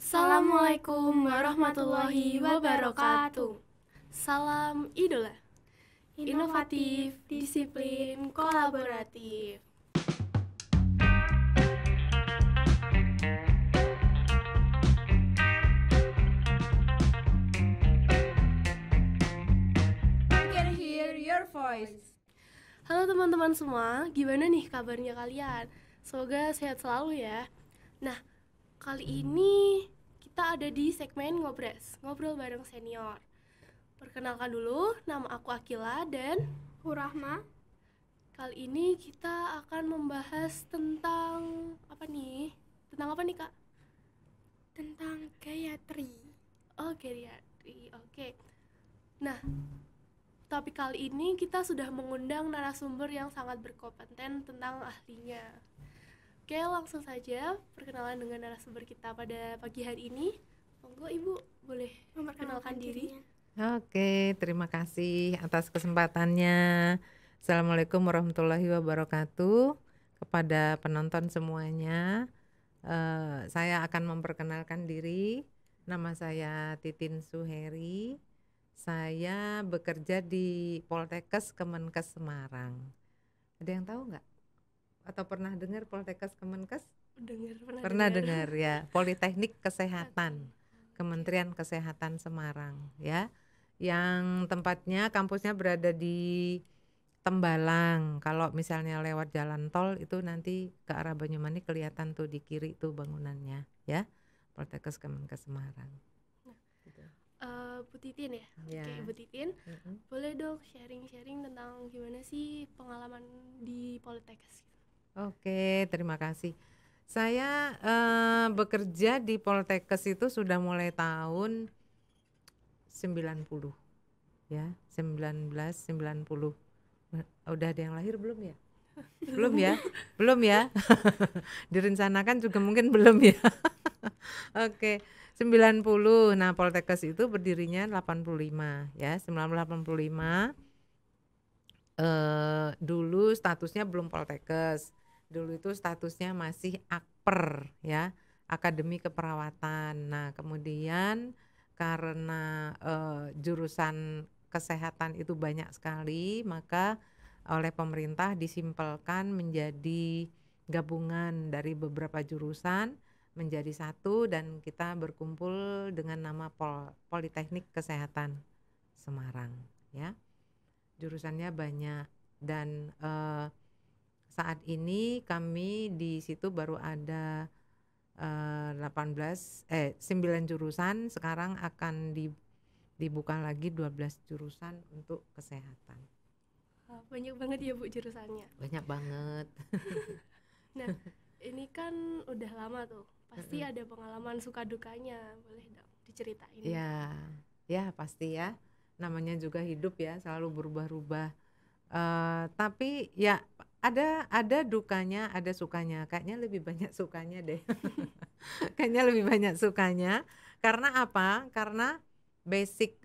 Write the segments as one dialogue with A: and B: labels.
A: Assalamualaikum warahmatullahi wabarakatuh. Salam idola, inovatif, disiplin, kolaboratif.
B: We can hear your voice.
A: Halo teman-teman semua, gimana nih kabarnya kalian? Semoga sehat selalu ya. Nah, kali ini kita ada di segmen Ngobres, ngobrol bareng senior. Perkenalkan dulu, nama aku Akila dan
B: Rahma.
A: kali ini kita akan membahas tentang apa nih? Tentang apa nih, Kak?
B: Tentang gayatri.
A: Oh, geriatri. Oke. Nah, topik kali ini kita sudah mengundang narasumber yang sangat berkompeten tentang ahlinya. Oke, langsung saja perkenalan dengan narasumber kita pada pagi hari ini. Monggo Ibu, boleh memperkenalkan diri?
C: Oke, terima kasih atas kesempatannya. Assalamualaikum warahmatullahi wabarakatuh. Kepada penonton semuanya, saya akan memperkenalkan diri. Nama saya Titin Suheri. Saya bekerja di Poltekkes Kemenkes Semarang. Ada yang tahu nggak? Atau pernah dengar Poltekkes Kemenkes? Pernah dengar ya. Politeknik Kesehatan, Kementerian Kesehatan Semarang ya. Yang tempatnya kampusnya berada di Tembalang. Kalau misalnya lewat jalan tol itu nanti ke arah Banyumanik kelihatan tuh di kiri tuh bangunannya ya. Poltekkes Kemenkes Semarang.
A: Bu Titin ya?
C: Ya.
A: Oke, Bu Titin, boleh dong sharing-sharing tentang gimana sih pengalaman di Poltekkes?
C: Oke, terima kasih. Saya bekerja di Poltekkes itu sudah mulai tahun 90 ya, 1990. Udah ada yang lahir belum ya? Belum ya. Direncanakan juga mungkin belum ya. Oke, 90. Nah, Poltekkes itu berdirinya 85 ya, 1985. Dulu statusnya belum Poltekkes. Dulu itu statusnya masih Akper ya, Akademi Keperawatan. Nah, kemudian karena jurusan kesehatan itu banyak sekali, maka oleh pemerintah disimpelkan menjadi gabungan dari beberapa jurusan menjadi satu, dan kita berkumpul dengan nama Politeknik Kesehatan Semarang ya. Jurusannya banyak, dan saat ini kami di situ baru ada 9 jurusan. Sekarang akan dibuka lagi 12 jurusan untuk kesehatan.
A: Banyak banget ya Bu jurusannya.
C: Banyak banget.
A: Nah, ini kan udah lama tuh, pasti ada pengalaman suka dukanya, boleh dong diceritain?
C: Ya pasti ya, namanya juga hidup ya, selalu berubah-ubah. Tapi ya ada dukanya, ada sukanya. Kayaknya lebih banyak sukanya deh. Kayaknya lebih banyak sukanya. Karena apa? Karena basic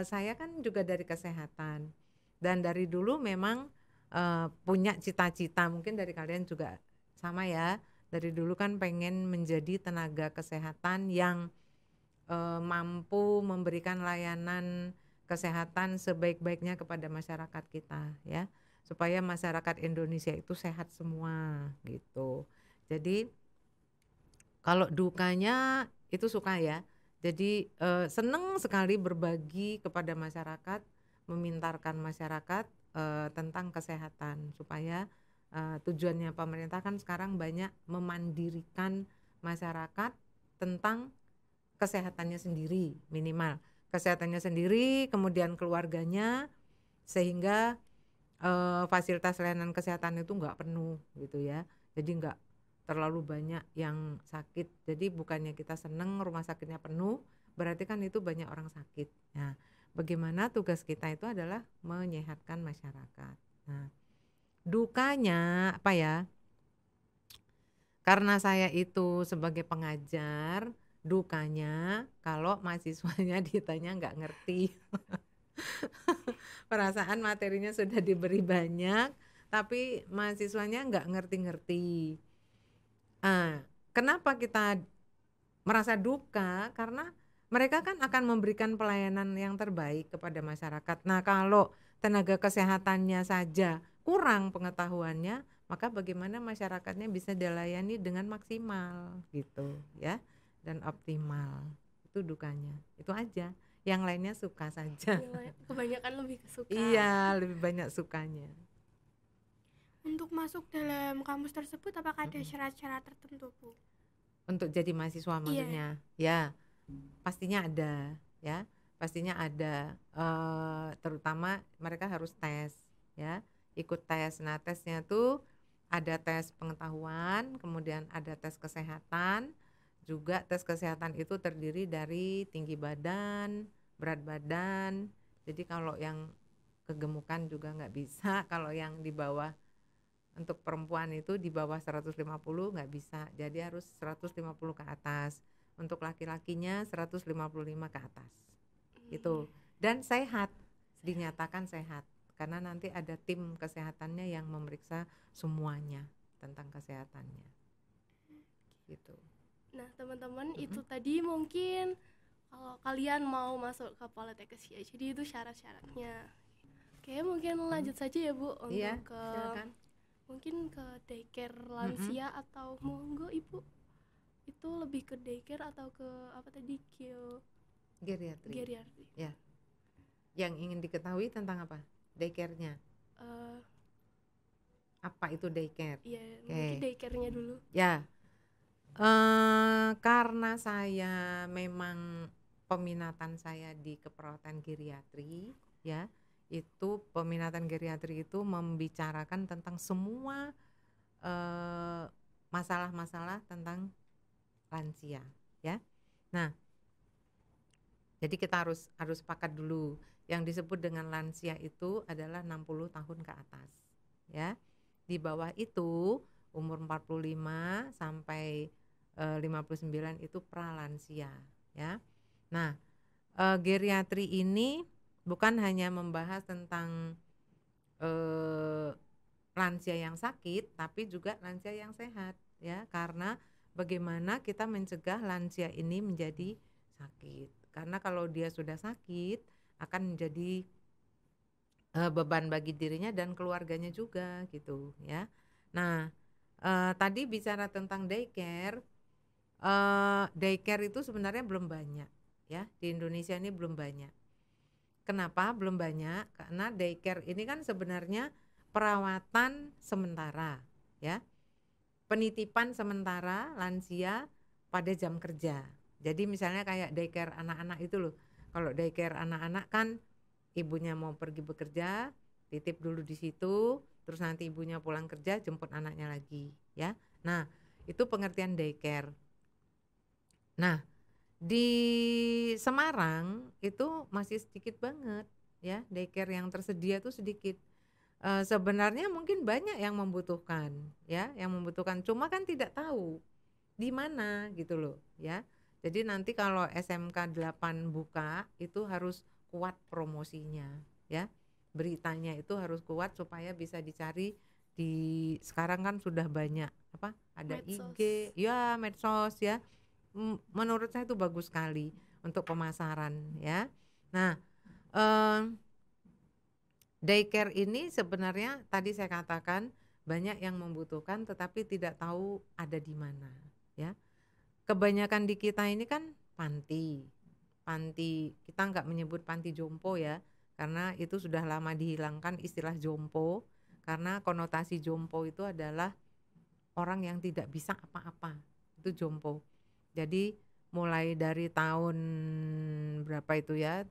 C: saya kan juga dari kesehatan, dan dari dulu memang punya cita-cita, mungkin dari kalian juga sama ya. Dari dulu kan pengen menjadi tenaga kesehatan yang mampu memberikan layanan kesehatan sebaik-baiknya kepada masyarakat kita ya, supaya masyarakat Indonesia itu sehat semua gitu. Jadi kalau dukanya itu suka ya. Jadi seneng sekali berbagi kepada masyarakat, memintarkan masyarakat tentang kesehatan, supaya tujuannya pemerintah kan sekarang banyak memandirikan masyarakat tentang kesehatannya sendiri, minimal kesehatannya sendiri, kemudian keluarganya, sehingga fasilitas layanan kesehatan itu nggak penuh gitu ya. Jadi nggak terlalu banyak yang sakit. Jadi bukannya kita seneng rumah sakitnya penuh, berarti kan itu banyak orang sakit. Nah, bagaimana tugas kita itu adalah menyehatkan masyarakat. Nah, dukanya apa ya? Karena saya itu sebagai pengajar, dukanya kalau mahasiswanya ditanya nggak ngerti. Perasaan materinya sudah diberi banyak, tapi mahasiswanya nggak ngerti-ngerti. Kenapa kita merasa duka karena mereka kan akan memberikan pelayanan yang terbaik kepada masyarakat. Nah, kalau tenaga kesehatannya saja kurang pengetahuannya, maka bagaimana masyarakatnya bisa dilayani dengan maksimal gitu ya, dan optimal. Itu dukanya. Itu aja. Yang lainnya suka saja.
A: Kebanyakan lebih ke suka.
C: Iya, lebih banyak sukanya.
B: Untuk masuk dalam kampus tersebut apakah ada syarat-syarat tertentu, Bu?
C: Untuk jadi mahasiswa maksudnya? Ya, pastinya ada ya. Pastinya ada, terutama mereka harus tes ya, ikut tes. Nah, tesnya tuh ada tes pengetahuan, kemudian ada tes kesehatan. Juga tes kesehatan itu terdiri dari tinggi badan, berat badan. Jadi kalau yang kegemukan juga nggak bisa, kalau yang di bawah, untuk perempuan itu di bawah 150 nggak bisa, jadi harus 150 ke atas. Untuk laki-lakinya 155 ke atas itu. Dan sehat, dinyatakan sehat, karena nanti ada tim kesehatannya yang memeriksa semuanya tentang kesehatannya gitu.
A: Nah teman-teman, itu tadi mungkin kalau kalian mau masuk ke Politekes ya, jadi itu syarat-syaratnya. Oke, mungkin lanjut saja ya Bu, untuk
C: Iya,
A: ke
C: silakan.
A: mungkin ke daycare lansia atau monggo Ibu, itu lebih ke daycare atau ke apa tadi,
C: Geriatri.
A: geriatri.
C: Ya. Yang ingin diketahui tentang apa? Daycare-nya. Apa itu daycare?
A: Iya, mungkin daycare-nya dulu.
C: Ya. Karena saya memang peminatan saya di keperawatan geriatri ya, itu peminatan geriatri itu membicarakan tentang semua masalah-masalah tentang lansia ya. Nah, jadi kita harus sepakat dulu, yang disebut dengan lansia itu adalah 60 tahun ke atas ya. Di bawah itu umur 45 sampai 59 itu pralansia ya. Nah, geriatri ini bukan hanya membahas tentang lansia yang sakit, tapi juga lansia yang sehat ya, karena bagaimana kita mencegah lansia ini menjadi sakit. Karena kalau dia sudah sakit akan menjadi beban bagi dirinya dan keluarganya juga gitu ya. Nah, tadi bicara tentang daycare. Daycare itu sebenarnya belum banyak ya, di Indonesia ini belum banyak. Kenapa belum banyak? Karena daycare ini kan sebenarnya perawatan sementara ya, penitipan sementara lansia pada jam kerja. Jadi misalnya kayak daycare anak-anak itu loh. Kalau daycare anak-anak kan ibunya mau pergi bekerja, titip dulu di situ, terus nanti ibunya pulang kerja jemput anaknya lagi ya. Nah, itu pengertian daycare. Nah, di Semarang itu masih sedikit banget ya, daycare yang tersedia tuh sedikit. Sebenarnya mungkin banyak yang membutuhkan ya, cuma kan tidak tahu di mana gitu loh ya. Jadi nanti kalau SMK 8 buka itu harus kuat promosinya ya. Beritanya itu harus kuat supaya bisa dicari di, sekarang kan sudah banyak apa? Ada
A: Medsos.
C: IG, ya medsos ya. Menurut saya itu bagus sekali untuk pemasaran ya. Nah, daycare ini sebenarnya tadi saya katakan banyak yang membutuhkan tetapi tidak tahu ada di mana ya. Kebanyakan di kita ini kan panti, kita nggak menyebut panti jompo ya, karena itu sudah lama dihilangkan istilah jompo, karena konotasi jompo itu adalah orang yang tidak bisa apa-apa, itu jompo. Jadi mulai dari tahun berapa itu ya,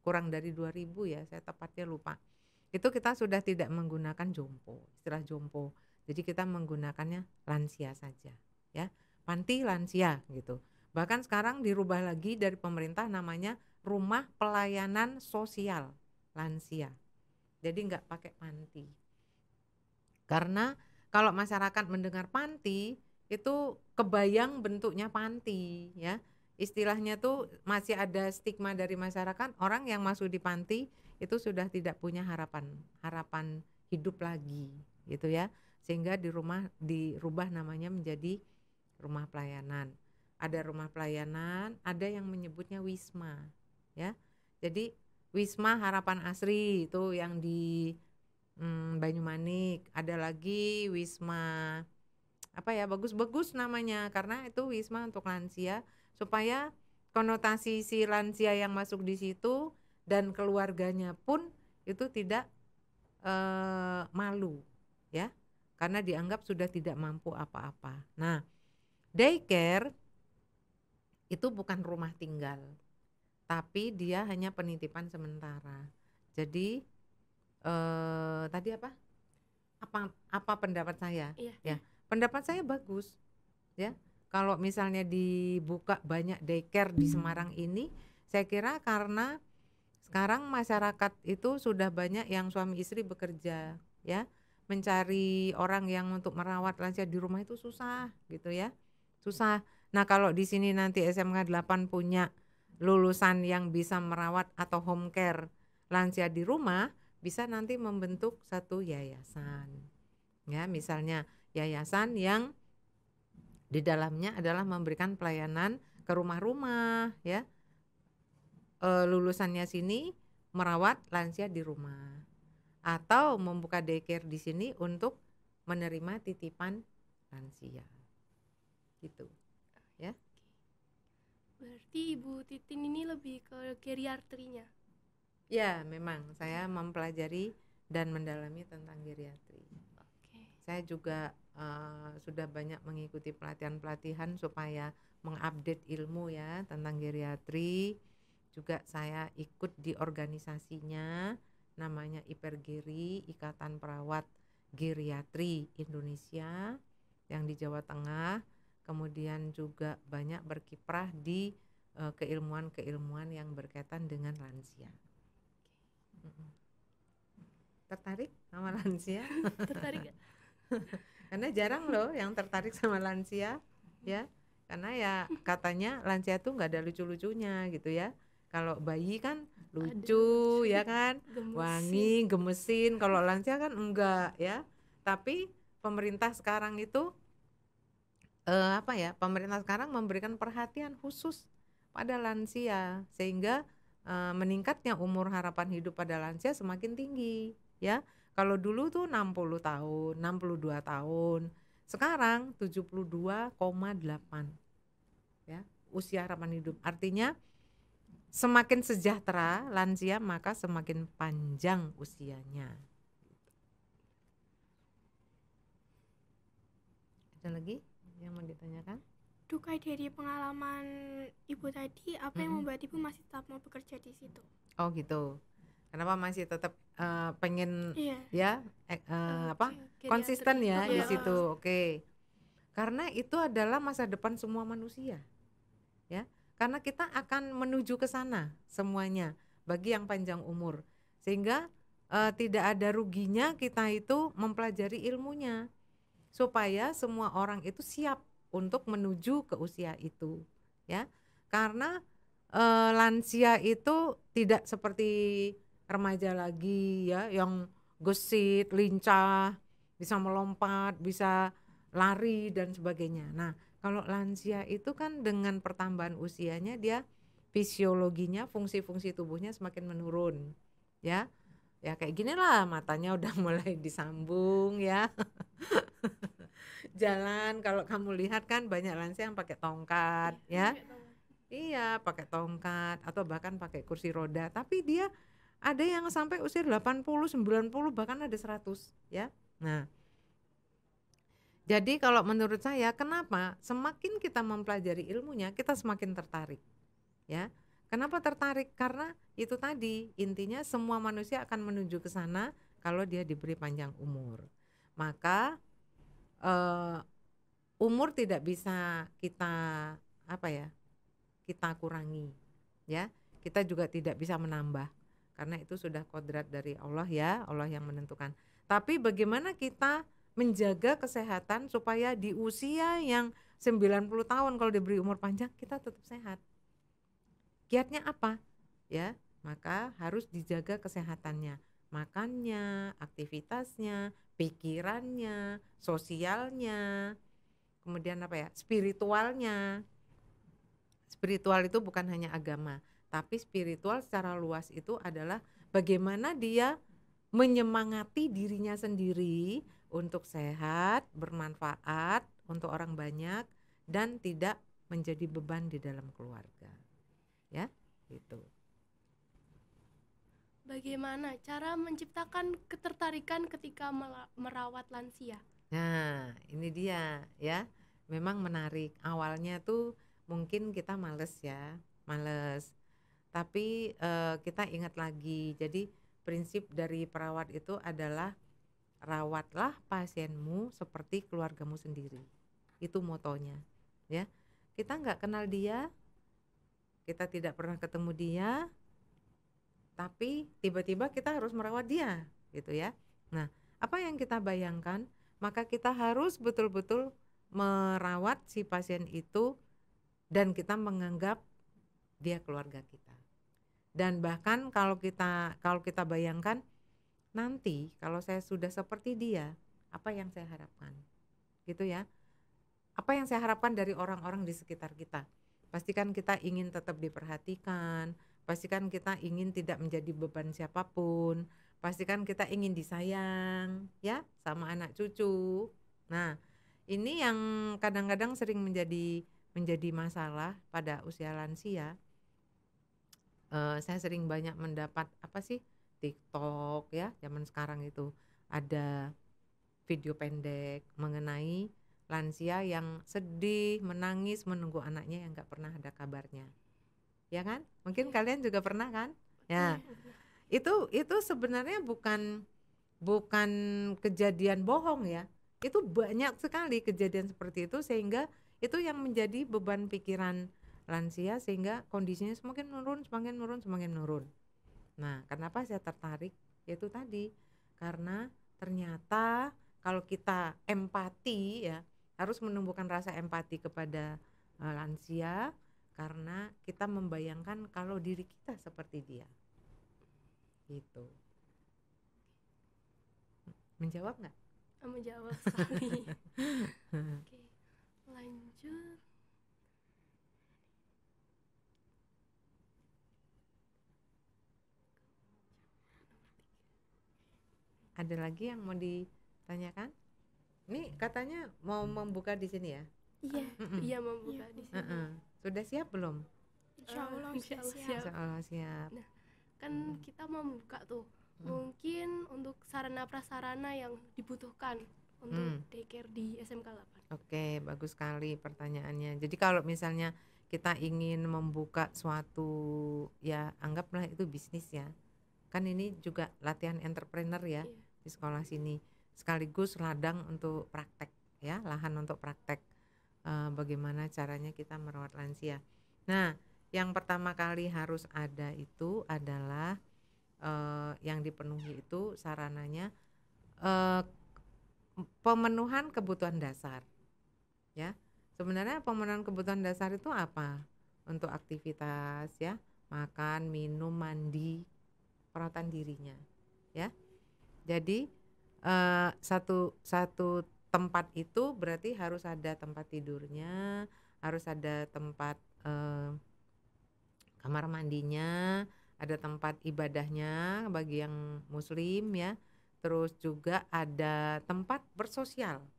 C: kurang dari 2000 ya, saya tepatnya lupa. Itu kita sudah tidak menggunakan jompo, istilah jompo. Jadi kita menggunakannya lansia saja ya, panti lansia gitu. Bahkan sekarang dirubah lagi dari pemerintah namanya rumah pelayanan sosial lansia. Jadi nggak pakai panti. Karena kalau masyarakat mendengar panti itu kebayang bentuknya panti ya. Istilahnya tuh masih ada stigma dari masyarakat, orang yang masuk di panti itu sudah tidak punya harapan hidup lagi gitu ya. Sehingga dirubah namanya menjadi rumah pelayanan. ada rumah pelayanan, ada yang menyebutnya wisma, ya. Jadi Wisma Harapan Asri itu yang di Banyumanik, ada lagi Wisma apa ya, bagus-bagus namanya karena itu wisma untuk lansia supaya konotasi si lansia yang masuk di situ dan keluarganya pun itu tidak malu, ya, karena dianggap sudah tidak mampu apa-apa. Nah, daycare itu bukan rumah tinggal, tapi dia hanya penitipan sementara. Jadi tadi apa pendapat saya?
A: Iya.
C: Ya, pendapat saya bagus, ya. Kalau misalnya dibuka banyak daycare di Semarang ini, saya kira karena sekarang masyarakat itu sudah banyak yang suami istri bekerja, ya, mencari orang yang untuk merawat lansia di rumah itu susah, gitu ya, susah. Nah, kalau di sini nanti SMK 8 punya lulusan yang bisa merawat atau home care lansia di rumah, bisa nanti membentuk satu yayasan, ya, misalnya yayasan yang di dalamnya adalah memberikan pelayanan ke rumah-rumah, ya, lulusannya sini merawat lansia di rumah, atau membuka daycare di sini untuk menerima titipan lansia, gitu, ya.
A: Berarti Ibu Titin ini lebih ke geriatrinya.
C: Ya, memang saya mempelajari dan mendalami tentang geriatri.
A: Oke.
C: Saya juga sudah banyak mengikuti pelatihan-pelatihan supaya mengupdate ilmu, ya, tentang geriatri. Juga saya ikut di organisasinya, namanya IPERGERI, Ikatan Perawat Geriatri Indonesia yang di Jawa Tengah. Kemudian juga banyak berkiprah di keilmuan-keilmuan yang berkaitan dengan lansia. Tertarik sama lansia?
A: Tertarik gak?
C: Karena jarang loh yang tertarik sama lansia, ya, karena ya katanya lansia tuh nggak ada lucu-lucunya gitu, ya. Kalau bayi kan lucu, ya kan,
A: Gemesin.
C: wangi, gemesin. Kalau lansia kan enggak, ya. Tapi pemerintah sekarang itu pemerintah sekarang memberikan perhatian khusus pada lansia sehingga meningkatnya umur harapan hidup pada lansia semakin tinggi, ya. Kalau dulu tuh 60 tahun, 62 tahun. Sekarang 72,8, ya, usia harapan hidup. Artinya semakin sejahtera lansia maka semakin panjang usianya. Ada lagi yang mau ditanyakan?
B: Duka dari pengalaman Ibu tadi, apa yang membuat Ibu masih tetap mau bekerja di situ?
C: Oh gitu. Kenapa masih tetap pengen,
B: Iya.
C: ya,
A: Geriatri.
C: konsisten ya di
A: Iya.
C: situ. Oke. Karena itu adalah masa depan semua manusia, ya. Karena kita akan menuju ke sana semuanya bagi yang panjang umur. Sehingga tidak ada ruginya kita itu mempelajari ilmunya supaya semua orang itu siap untuk menuju ke usia itu, ya. Karena lansia itu tidak seperti remaja lagi, ya, yang gesit, lincah, bisa melompat, bisa lari dan sebagainya. Nah, kalau lansia itu kan dengan pertambahan usianya dia fisiologinya, fungsi-fungsi tubuhnya semakin menurun, ya. Ya kayak gini lah, matanya udah mulai disambung, ya. Jalan kalau kamu lihat kan banyak lansia yang pakai tongkat, ya. Iya, pakai tongkat atau bahkan pakai kursi roda, tapi dia ada yang sampai usia 80, 90 bahkan ada 100, ya. Nah, jadi kalau menurut saya kenapa semakin kita mempelajari ilmunya kita semakin tertarik, ya. Kenapa tertarik? Karena itu tadi intinya semua manusia akan menuju ke sana kalau dia diberi panjang umur. Maka umur tidak bisa kita kita kurangi, ya. Kita juga tidak bisa menambah karena itu sudah kodrat dari Allah, ya, Allah yang menentukan. Tapi bagaimana kita menjaga kesehatan supaya di usia yang 90 tahun kalau diberi umur panjang kita tetap sehat. Kiatnya apa? Ya, maka harus dijaga kesehatannya, makannya, aktivitasnya, pikirannya, sosialnya, kemudian spiritualnya. Spiritual itu bukan hanya agama, tapi spiritual secara luas itu adalah bagaimana dia menyemangati dirinya sendiri untuk sehat, bermanfaat untuk orang banyak, dan tidak menjadi beban di dalam keluarga. Ya, gitu.
A: Bagaimana cara menciptakan ketertarikan ketika merawat lansia?
C: Nah, ini dia ya. Memang menarik. Awalnya tuh mungkin kita males ya, males. Tapi kita ingat lagi. Jadi prinsip dari perawat itu adalah rawatlah pasienmu seperti keluargamu sendiri. Itu motonya, ya. Kita nggak kenal dia, kita tidak pernah ketemu dia, tapi tiba-tiba kita harus merawat dia, gitu ya. Nah, apa yang kita bayangkan, maka kita harus betul-betul merawat si pasien itu dan kita menganggap dia keluarga kita. Dan bahkan kalau kita bayangkan nanti kalau saya sudah seperti dia, apa yang saya harapkan? Gitu ya. Apa yang saya harapkan dari orang-orang di sekitar kita? Pastikan kita ingin tetap diperhatikan, pastikan kita ingin tidak menjadi beban siapapun, pastikan kita ingin disayang ya sama anak cucu. Nah, ini yang kadang-kadang sering menjadi masalah pada usia lansia. Saya sering banyak mendapat TikTok ya, zaman sekarang itu ada video pendek mengenai lansia yang sedih, menangis menunggu anaknya yang nggak pernah ada kabarnya, ya kan? Mungkin kalian juga pernah kan? Ya, itu sebenarnya bukan kejadian bohong ya. Itu banyak sekali kejadian seperti itu sehingga itu yang menjadi beban pikiran lansia sehingga kondisinya semakin menurun. Nah, kenapa saya tertarik? Yaitu tadi karena ternyata kalau kita empati ya, harus menumbuhkan rasa empati kepada lansia karena kita membayangkan kalau diri kita seperti dia. Gitu. Menjawab nggak?
A: Menjawab sekali. Oke, lanjut.
C: Ada lagi yang mau ditanyakan? Ini katanya mau membuka di sini ya?
B: Iya.
A: Iya, membuka di sini.
C: Sudah siap belum?
B: Insya Allah
A: Insya Allah
B: siap.
A: siap.
C: Insya Allah siap.
A: Nah, kan kita mau membuka tuh. Mungkin untuk sarana prasarana yang dibutuhkan untuk daycare di SMK 8.
C: Oke, bagus sekali pertanyaannya. Jadi kalau misalnya kita ingin membuka suatu, ya anggaplah itu bisnis ya. Kan ini juga latihan entrepreneur ya,
A: Iya.
C: di sekolah sini. Sekaligus ladang untuk praktek ya, lahan untuk praktek. Bagaimana caranya kita merawat lansia. Nah, yang pertama kali harus ada itu adalah yang dipenuhi itu sarananya pemenuhan kebutuhan dasar. Ya, sebenarnya pemenuhan kebutuhan dasar itu apa? Untuk aktivitas ya, makan, minum, mandi, perawatan dirinya. Ya, jadi satu tempat itu berarti harus ada tempat tidurnya, harus ada tempat kamar mandinya, ada tempat ibadahnya bagi yang muslim ya. Terus juga ada tempat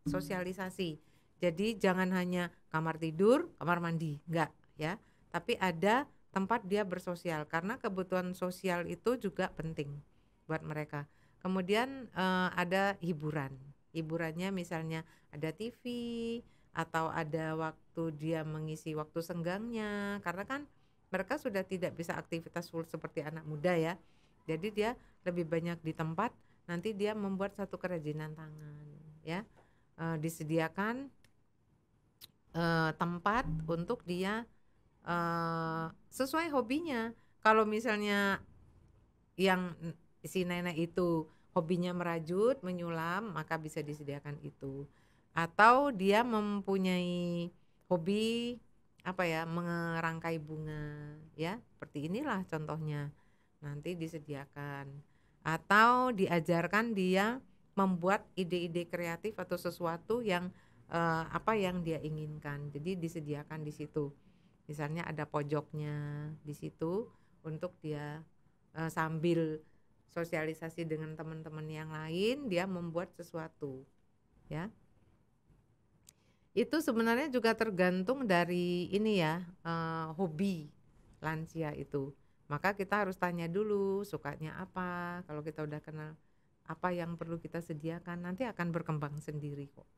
C: sosialisasi. Jadi jangan hanya kamar tidur, kamar mandi, enggak ya. Tapi ada tempat dia bersosial karena kebutuhan sosial itu juga penting buat mereka. Kemudian ada hiburannya misalnya ada TV atau ada waktu dia mengisi waktu senggangnya karena kan mereka sudah tidak bisa aktivitas full seperti anak muda ya. Jadi dia lebih banyak di tempat, nanti dia membuat satu kerajinan tangan ya. Disediakan tempat untuk dia sesuai hobinya. Kalau misalnya yang si nenek itu hobinya merajut, menyulam, maka bisa disediakan itu. Atau dia mempunyai hobi mengerangkai bunga ya, seperti inilah contohnya. Nanti disediakan. Atau diajarkan dia membuat ide-ide kreatif atau sesuatu yang yang dia inginkan. Jadi disediakan di situ. Misalnya ada pojoknya di situ untuk dia sambil sosialisasi dengan teman-teman yang lain, dia membuat sesuatu, ya. Itu sebenarnya juga tergantung dari ini ya, hobi lansia itu. Maka kita harus tanya dulu sukanya apa. Kalau kita udah kenal apa yang perlu kita sediakan, nanti akan berkembang sendiri kok.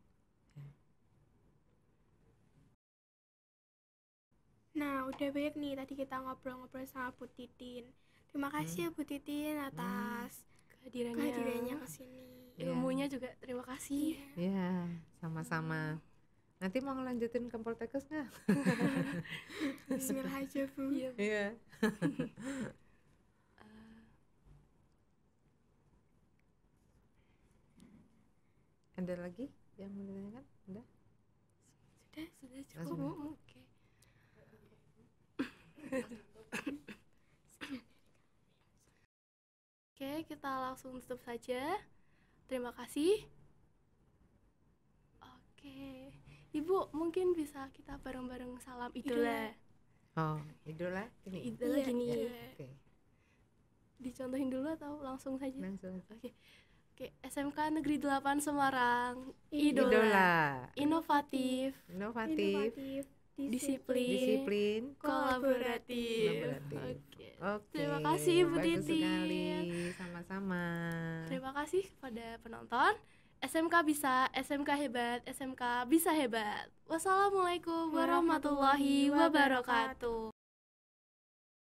B: Nah, udah banyak nih tadi kita ngobrol-ngobrol sama Bu Titin. Terima kasih ya Bu Titin atas kehadirannya ke sini.
A: Ilmunya juga terima kasih.
C: Ya, sama-sama. Nanti mau ngelanjutin ke Poltekkes nggak?
B: Bismillah aja Bu.
C: Iya. Ada lagi yang mau ditanyakan? Udah?
A: Sudah cukup.
C: Langsung.
A: Oke. Oke, kita langsung tutup saja. Terima kasih. Oke, Ibu mungkin bisa kita bareng-bareng salam idola.
C: Oh, idola ini.
A: Idola
B: Iya,
A: gini.
C: Ya, oke.
A: Dicontohin dulu atau langsung saja?
C: Langsung.
A: Oke, SMK Negeri 8 Semarang.
B: Idola.
C: Idola.
A: Inovatif,
C: Inovatif.
A: disiplin,
C: Kolaboratif.
A: kolaboratif. Oke.
C: Oke.
A: Terima kasih, Ibu
C: bagus
A: Titin.
C: sekali. Sama-sama.
A: Terima kasih kepada penonton. SMK bisa, SMK hebat, SMK bisa hebat. Wassalamualaikum warahmatullahi wabarakatuh.